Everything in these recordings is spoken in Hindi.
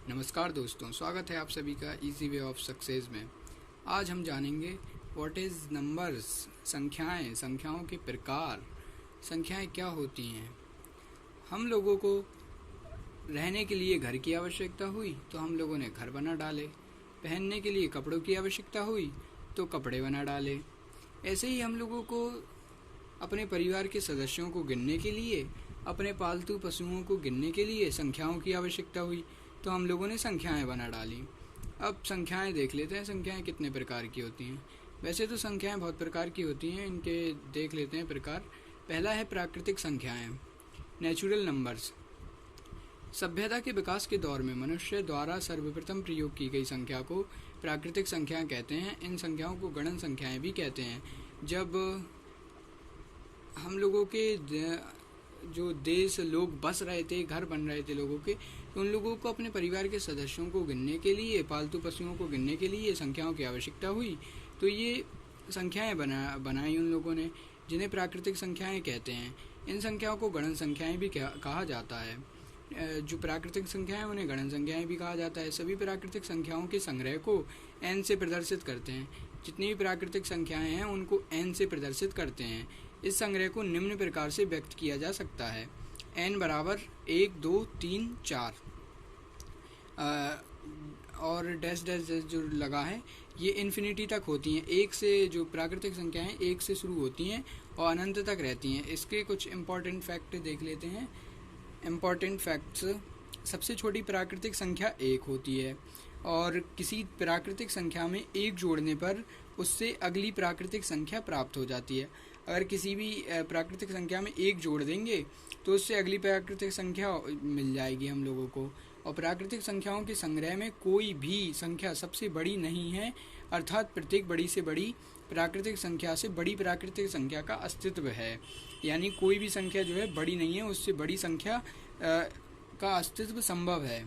नमस्कार दोस्तों, स्वागत है आप सभी का इजी वे ऑफ सक्सेस में। आज हम जानेंगे व्हाट इज़ नंबर्स, संख्याओं के प्रकार। संख्याएं क्या होती हैं। हम लोगों को रहने के लिए घर की आवश्यकता हुई तो हम लोगों ने घर बना डाले, पहनने के लिए कपड़ों की आवश्यकता हुई तो कपड़े बना डाले। ऐसे ही हम लोगों को अपने परिवार के सदस्यों को गिनने के लिए, अपने पालतू पशुओं को गिनने के लिए संख्याओं की आवश्यकता हुई तो हम लोगों ने संख्याएं बना डाली। अब संख्याएं देख लेते हैं, संख्याएं कितने प्रकार की होती हैं। वैसे तो संख्याएं बहुत प्रकार की होती हैं, इनके देख लेते हैं प्रकार। पहला है प्राकृतिक संख्याएं, नेचुरल नंबर्स। सभ्यता के विकास के दौर में मनुष्य द्वारा सर्वप्रथम प्रयोग की गई संख्या को प्राकृतिक संख्याएं कहते हैं। इन संख्याओं को गणन संख्याएं भी कहते हैं। जब हम लोगों के जो देश लोग बस रहे थे, घर बन रहे थे लोगों के, तो उन लोगों को अपने परिवार के सदस्यों को गिनने के लिए, पालतू पशुओं को गिनने के लिए संख्याओं की आवश्यकता हुई तो ये संख्याएं बनाई उन लोगों ने, जिन्हें प्राकृतिक संख्याएं कहते हैं। इन संख्याओं को गणन संख्याएं भी कहा जाता है। जो प्राकृतिक संख्याएं उन्हें गणन संख्याएं भी कहा जाता है। सभी प्राकृतिक संख्याओं के संग्रह को n से प्रदर्शित करते हैं। जितनी भी प्राकृतिक संख्याएं हैं उनको n से प्रदर्शित करते हैं। इस संग्रह को निम्न प्रकार से व्यक्त किया जा सकता है। n बराबर 1, 2, 3, 4 और डैश डैश डैश जो लगा है ये इन्फिनिटी तक होती हैं। एक से जो प्राकृतिक संख्याएं एक से शुरू होती हैं और अनंत तक रहती हैं। इसके कुछ इम्पॉर्टेंट फैक्ट देख लेते हैं। इम्पॉर्टेंट फैक्ट्स: सबसे छोटी प्राकृतिक संख्या 1 होती है और किसी प्राकृतिक संख्या में 1 जोड़ने पर उससे अगली प्राकृतिक संख्या प्राप्त हो जाती है। अगर किसी भी प्राकृतिक संख्या में 1 जोड़ देंगे तो उससे अगली प्राकृतिक संख्या मिल जाएगी हम लोगों को। और प्राकृतिक संख्याओं के संग्रह में कोई भी संख्या सबसे बड़ी नहीं है, अर्थात प्रत्येक बड़ी से बड़ी प्राकृतिक संख्या से बड़ी प्राकृतिक संख्या का अस्तित्व है। यानी कोई भी संख्या जो है बड़ी नहीं है, उससे बड़ी संख्या का अस्तित्व संभव है।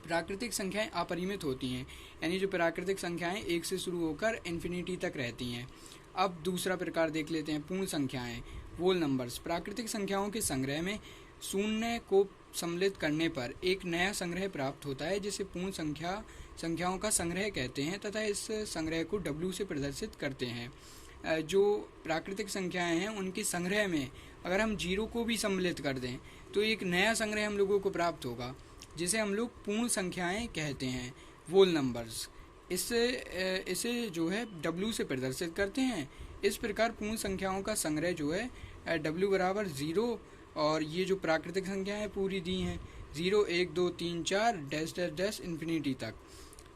प्राकृतिक संख्याएं अपरिमित होती हैं, यानी जो प्राकृतिक संख्याएं 1 से शुरू होकर इन्फिनिटी तक रहती हैं। अब दूसरा प्रकार देख लेते हैं, पूर्ण संख्याएं, होल नंबर्स। प्राकृतिक संख्याओं के संग्रह में शून्य को सम्मिलित करने पर एक नया संग्रह प्राप्त होता है, जिसे पूर्ण संख्याओं का संग्रह कहते हैं तथा इस संग्रह को W से प्रदर्शित करते हैं। जो प्राकृतिक संख्याएं हैं उनके संग्रह में अगर हम 0 को भी सम्मिलित कर दें तो एक नया संग्रह हम लोगों को प्राप्त होगा, जिसे हम लोग पूर्ण संख्याएं कहते हैं, होल नंबर्स। इसे जो है W से प्रदर्शित करते हैं। इस प्रकार पूर्ण संख्याओं का संग्रह जो है W बराबर 0, और ये जो प्राकृतिक संख्याएं पूरी दी हैं 0, 1, 2, 3, 4 डैश डैश डैश इन्फिनिटी तक।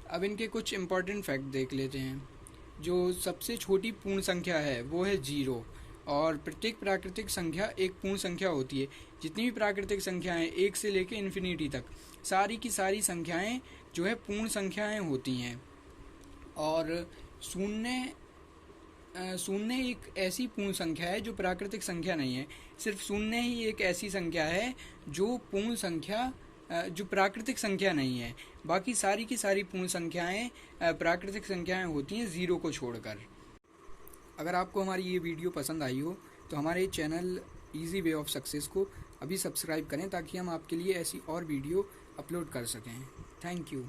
अब इनके कुछ इम्पॉर्टेंट फैक्ट देख लेते हैं। जो सबसे छोटी पूर्ण संख्या है वो है 0, और प्रत्येक प्राकृतिक संख्या एक पूर्ण संख्या होती है। जितनी भी प्राकृतिक संख्याएं 1 से लेकर इन्फिनिटी तक, सारी की सारी संख्याएं जो है पूर्ण संख्याएं होती हैं। और शून्य एक ऐसी पूर्ण संख्या है जो प्राकृतिक संख्या नहीं है। सिर्फ शून्य ही एक ऐसी संख्या है जो पूर्ण संख्या जो प्राकृतिक संख्या नहीं है। बाकी सारी की सारी पूर्ण संख्याएं प्राकृतिक संख्याएं होती हैं, 0 को छोड़कर। अगर आपको हमारी ये वीडियो पसंद आई हो तो हमारे channel easy way of success को अभी सब्सक्राइब करें, ताकि हम आपके लिए ऐसी और वीडियो अपलोड कर सकें। Thank you.